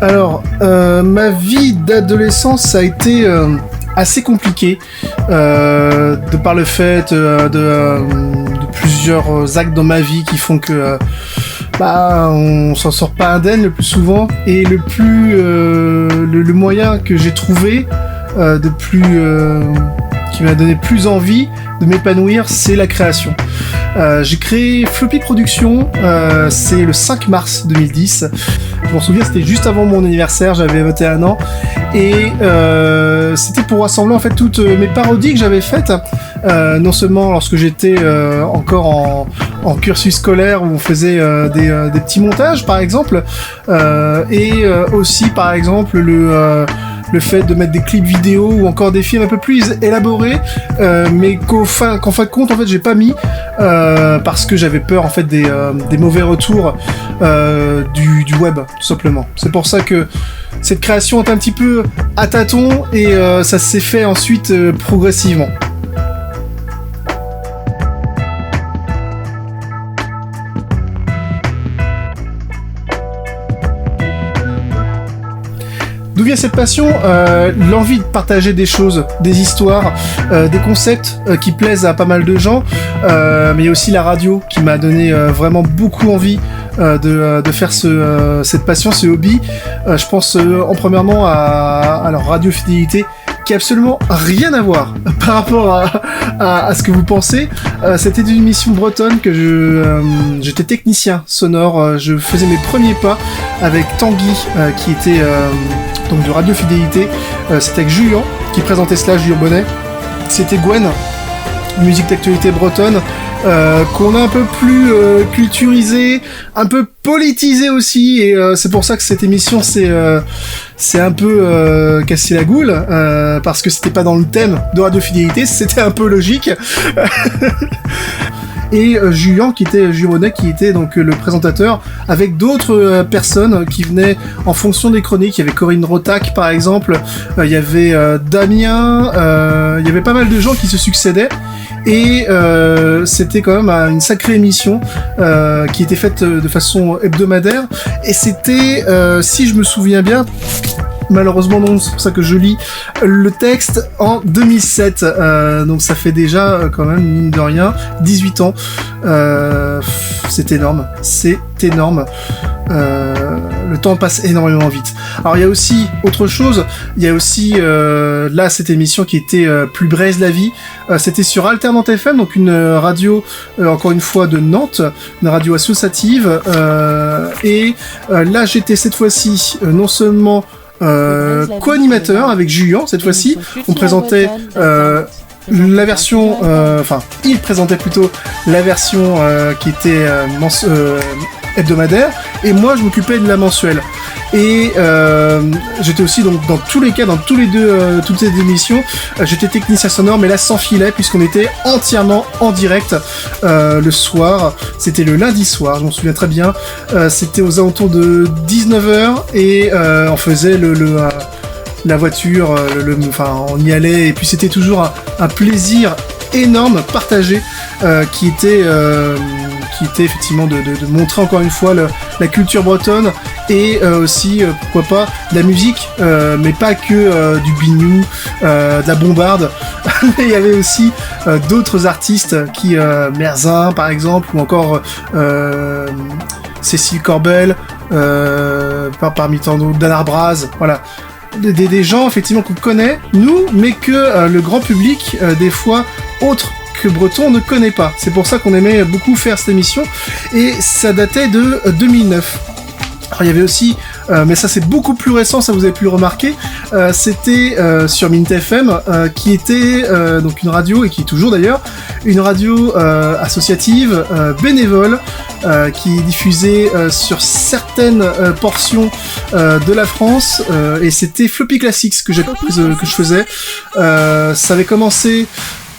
Alors, ma vie d'adolescence a été assez compliquée de par le fait de plusieurs actes dans ma vie qui font que on s'en sort pas indemne le plus souvent, et le moyen que j'ai trouvé qui m'a donné plus envie de m'épanouir, c'est la création. J'ai créé Floppy Productions, c'est le 5 mars 2010. Je m'en souviens, c'était juste avant mon anniversaire, j'avais 21 ans, et c'était pour rassembler en fait toutes mes parodies que j'avais faites, non seulement lorsque j'étais encore en cursus scolaire où on faisait des petits montages par exemple, et aussi par exemple le fait de mettre des clips vidéo ou encore des films un peu plus élaborés, mais qu'en fin de compte en fait j'ai pas mis parce que j'avais peur en fait des mauvais retours du web, tout simplement. C'est pour ça que cette création est un petit peu à tâtons, et ça s'est fait ensuite progressivement. D'où vient cette passion ? L'envie de partager des choses, des histoires, des concepts qui plaisent à pas mal de gens, mais il y a aussi la radio qui m'a donné vraiment beaucoup envie de faire cette passion, ce hobby. Je pense premièrement à leur Radio Fidélité, qui a absolument rien à voir par rapport à ce que vous pensez. C'était une émission bretonne que j'étais technicien sonore, je faisais mes premiers pas avec Tanguy qui était donc de Radio Fidélité. C'était avec Julien qui présentait cela, Julien Bonnet. C'était Gwen, musique d'actualité bretonne, qu'on a un peu plus culturisé, un peu politisé aussi, et c'est pour ça que cette émission c'est un peu cassé la goule, parce que c'était pas dans le thème de Radio Fidélité, c'était un peu logique. Et Julien Bonnet qui était donc le présentateur, avec d'autres personnes qui venaient en fonction des chroniques. Il y avait Corinne Rotac par exemple, il y avait Damien, il y avait pas mal de gens qui se succédaient, et c'était quand même une sacrée émission qui était faite de façon hebdomadaire, et c'était, si je me souviens bien, malheureusement non, c'est pour ça que je lis le texte, en 2007, donc ça fait déjà quand même, mine de rien, 18 ans. C'est énorme. Le temps passe énormément vite. Alors il y a aussi autre chose, il y a aussi là cette émission qui était Plus braise la vie, c'était sur Alternante FM, donc une radio encore une fois de Nantes, une radio associative, et là j'étais cette fois-ci non seulement co-animateur avec Julien, cette fois-ci on présentait la version, il présentait plutôt la version qui était hebdomadaire, et moi je m'occupais de la mensuelle. Et j'étais aussi donc dans tous les cas, dans toutes ces émissions, j'étais technicien sonore, mais là sans filet, puisqu'on était entièrement en direct le soir. C'était le lundi soir, je m'en souviens très bien. C'était aux alentours de 19h, et on faisait la voiture, on y allait, et puis c'était toujours un plaisir énorme partagé, qui était effectivement de montrer encore une fois la culture bretonne, et aussi pourquoi pas de la musique, mais pas que du biniou, de la bombarde. Il y avait aussi d'autres artistes qui Merzin par exemple, ou encore Cécile Corbel, parmi tant d'autres, Dan Arbraz, voilà. Des gens effectivement qu'on connaît, nous, mais que le grand public, des fois, autre que breton, ne connaît pas. C'est pour ça qu'on aimait beaucoup faire cette émission, et ça datait de 2009. Alors il y avait aussi, mais ça c'est beaucoup plus récent, ça vous avez pu le remarquer, c'était sur Mint FM, qui était donc une radio, et qui est toujours d'ailleurs, une radio associative, bénévole, qui diffusait sur certaines portions de la France, et c'était Floppy Classics que je faisais. Ça avait commencé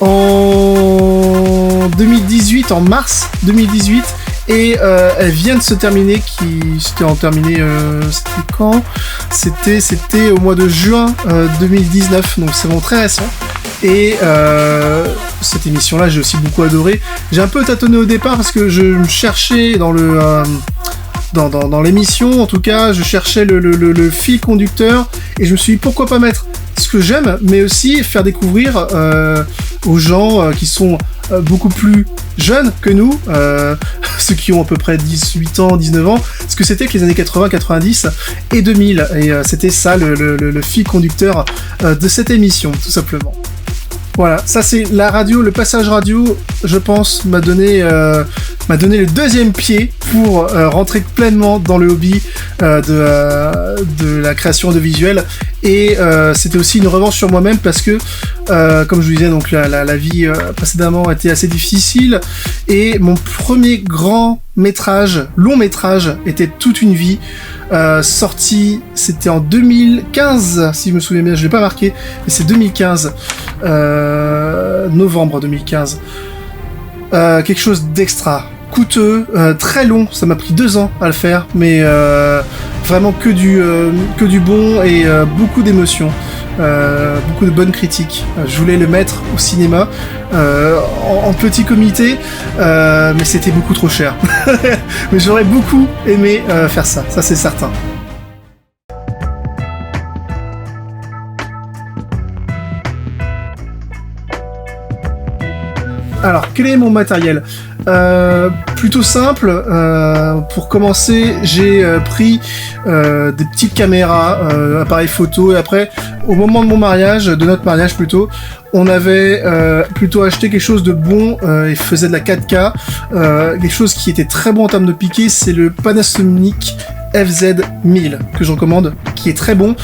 en 2018, en mars 2018, et elle vient de se terminer, c'était quand ? C'était au mois de juin 2019, donc c'est vraiment très récent. Et cette émission-là, j'ai aussi beaucoup adoré. J'ai un peu tâtonné au départ parce que je me cherchais dans dans l'émission. En tout cas, je cherchais le fil conducteur et je me suis dit pourquoi pas mettre ce que j'aime, mais aussi faire découvrir aux gens qui sont beaucoup plus jeunes que nous, ceux qui ont à peu près 18 ans, 19 ans, ce que c'était que les années 80, 90 et 2000. Et c'était ça le fil conducteur de cette émission, tout simplement. Voilà, ça c'est la radio, le passage radio, je pense, m'a donné le deuxième pied pour rentrer pleinement dans le hobby de la création de visuels. Et c'était aussi une revanche sur moi-même parce que, comme je vous disais, donc la vie précédemment était assez difficile. Et mon premier long métrage était toute une vie. Sorti, c'était en 2015, si je me souviens bien, je l'ai pas marqué, mais c'est 2015, novembre 2015. Quelque chose d'extra, coûteux, très long, ça m'a pris 2 ans à le faire, mais vraiment que du bon et beaucoup d'émotions. Beaucoup de bonnes critiques. Je voulais le mettre au cinéma en petit comité, mais c'était beaucoup trop cher. Mais j'aurais beaucoup aimé faire ça c'est certain. Alors, quel est mon matériel ? Plutôt simple. Pour commencer, j'ai pris des petites caméras, appareils photo, et après, au moment de notre mariage plutôt, on avait plutôt acheté quelque chose de bon et faisait de la 4K. Quelque chose qui était très bon en termes de piqué, c'est le Panasonic FZ1000 que je recommande, qui est très bon.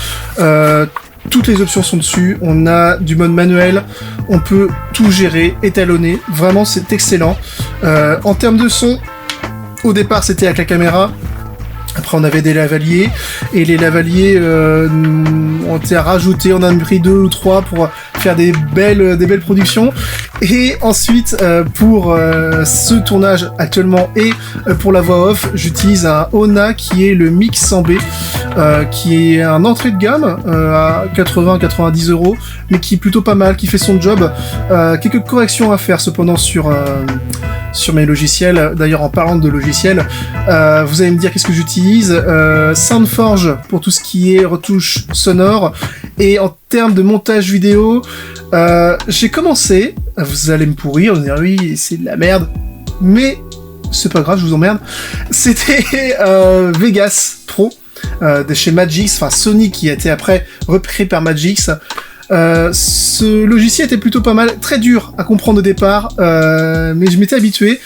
Toutes les options sont dessus, on a du mode manuel, on peut tout gérer, étalonner, vraiment c'est excellent. En termes de son, au départ c'était avec la caméra, après on avait des lavaliers, et les lavaliers ont été rajoutés, on en a pris 2 ou 3 pour faire des belles productions. Et ensuite, pour ce tournage actuellement et pour la voix off, j'utilise un Ona qui est le Mix 100B, qui est un entrée de gamme à 80-90 €, mais qui est plutôt pas mal, qui fait son job. Quelques corrections à faire cependant sur mes logiciels. D'ailleurs, en parlant de logiciels, vous allez me dire qu'est-ce que j'utilise. Soundforge pour tout ce qui est retouche sonore. Et en termes de montage vidéo, j'ai commencé, vous allez me pourrir, vous allez dire oui, c'est de la merde, mais c'est pas grave, je vous emmerde. C'était Vegas Pro de chez Magix, enfin Sony qui a été après repris par Magix. Ce logiciel était plutôt pas mal, très dur à comprendre au départ, mais je m'étais habitué,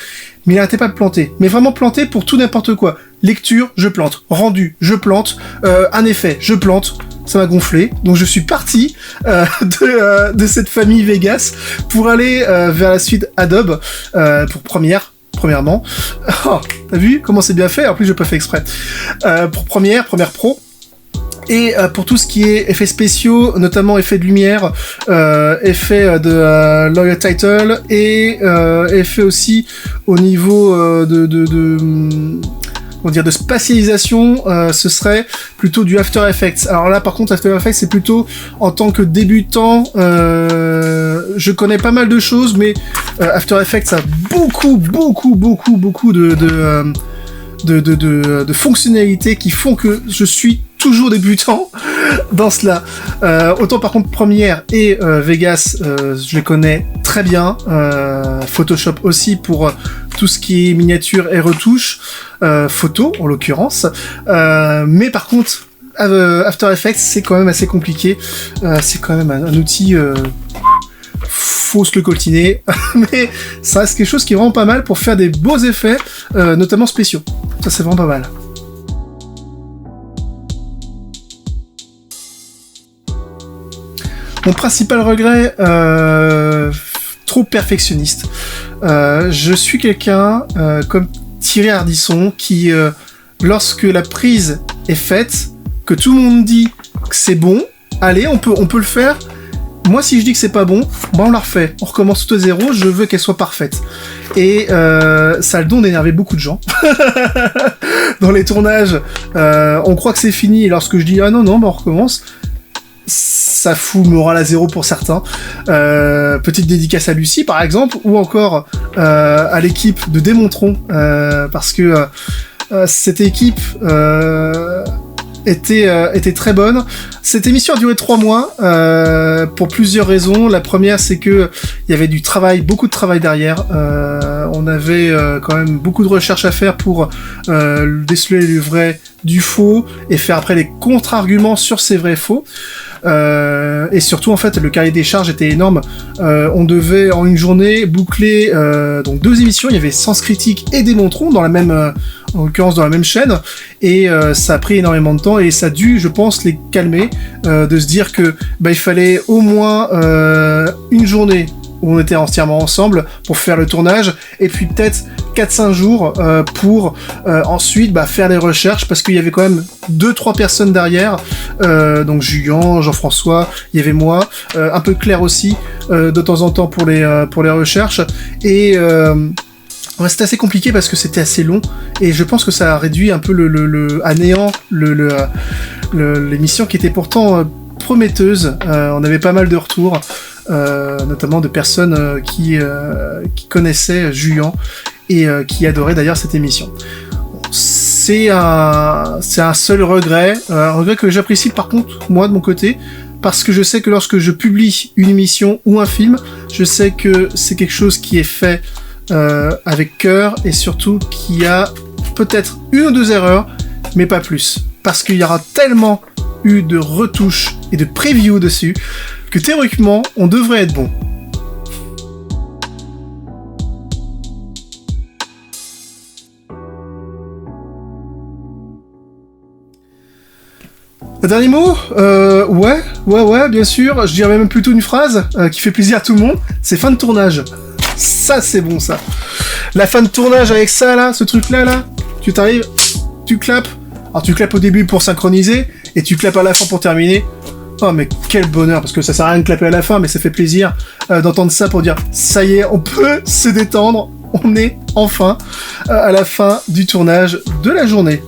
mais il n'arrêtait pas de planter. Mais vraiment planter pour tout n'importe quoi. Lecture, je plante. Rendu, je plante. Un effet, je plante. Ça m'a gonflé. Donc je suis parti de cette famille Vegas pour aller vers la suite Adobe pour premièrement. Oh, t'as vu comment c'est bien fait? En plus, je l'ai pas fait exprès. Pour Premiere Pro. Et pour tout ce qui est effets spéciaux, notamment effets de lumière, effets de Lawyer Title et effets aussi au niveau de spatialisation, ce serait plutôt du After Effects. Alors là, par contre, After Effects, c'est plutôt en tant que débutant. Je connais pas mal de choses, mais After Effects a beaucoup de fonctionnalités qui font que je suis toujours débutant dans cela. Autant par contre Premiere et Vegas, je les connais très bien. Photoshop aussi pour tout ce qui est miniature et retouche, photo en l'occurrence. Mais par contre, After Effects, c'est quand même assez compliqué. C'est quand même un outil... faut se le coltiner, mais ça reste quelque chose qui est vraiment pas mal pour faire des beaux effets, notamment spéciaux. Ça, c'est vraiment pas mal. Mon principal regret, trop perfectionniste. Je suis quelqu'un, comme Thierry Ardisson, qui, lorsque la prise est faite, que tout le monde dit que c'est bon, allez, on peut le faire. Moi, si je dis que c'est pas bon, on la refait. On recommence tout à zéro, je veux qu'elle soit parfaite. Et ça a le don d'énerver beaucoup de gens. Dans les tournages, on croit que c'est fini, et lorsque je dis « Ah non, on recommence », ça fout le moral à zéro pour certains. Petite dédicace à Lucie, par exemple, ou encore à l'équipe de Démontrons, parce que cette équipe était très bonne. Cette émission a duré 3 mois pour plusieurs raisons. La première, c'est que il y avait du travail, beaucoup de travail derrière. On avait quand même beaucoup de recherches à faire pour déceler le vrai du faux et faire après les contre-arguments sur ces vrais faux. Et surtout, en fait, le cahier des charges était énorme. On devait en une journée boucler donc 2 émissions. Il y avait Sens Critique et Démontrons dans la même en l'occurrence dans la même chaîne, et ça a pris énormément de temps, et ça a dû, je pense, les calmer, de se dire que il fallait au moins une journée où on était entièrement ensemble pour faire le tournage, et puis peut-être 4-5 jours pour ensuite faire les recherches, parce qu'il y avait quand même 2-3 personnes derrière, donc Julien, Jean-François, il y avait moi, un peu Claire aussi, de temps en temps pour les recherches, et ouais, c'était assez compliqué parce que c'était assez long, et je pense que ça a réduit un peu à néant l'émission qui était pourtant prometteuse. On avait pas mal de retours, notamment de personnes qui connaissaient Julien et qui adoraient d'ailleurs cette émission. C'est un seul regret, un regret que j'apprécie par contre, moi de mon côté, parce que je sais que lorsque je publie une émission ou un film, je sais que c'est quelque chose qui est fait avec cœur, et surtout qu'il y a peut-être 1 ou 2 erreurs, mais pas plus. Parce qu'il y aura tellement eu de retouches et de previews dessus que théoriquement, on devrait être bon. Un dernier mot, ouais, bien sûr. Je dirais même plutôt une phrase qui fait plaisir à tout le monde. C'est fin de tournage. Ça, c'est bon, ça. La fin de tournage avec ça, là, ce truc-là, là. Tu t'arrives, tu clapes. Alors, tu clapes au début pour synchroniser, et tu clapes à la fin pour terminer. Oh, mais quel bonheur, parce que ça sert à rien de clapper à la fin, mais ça fait plaisir d'entendre ça pour dire, ça y est, on peut se détendre. On est enfin à la fin du tournage de la journée.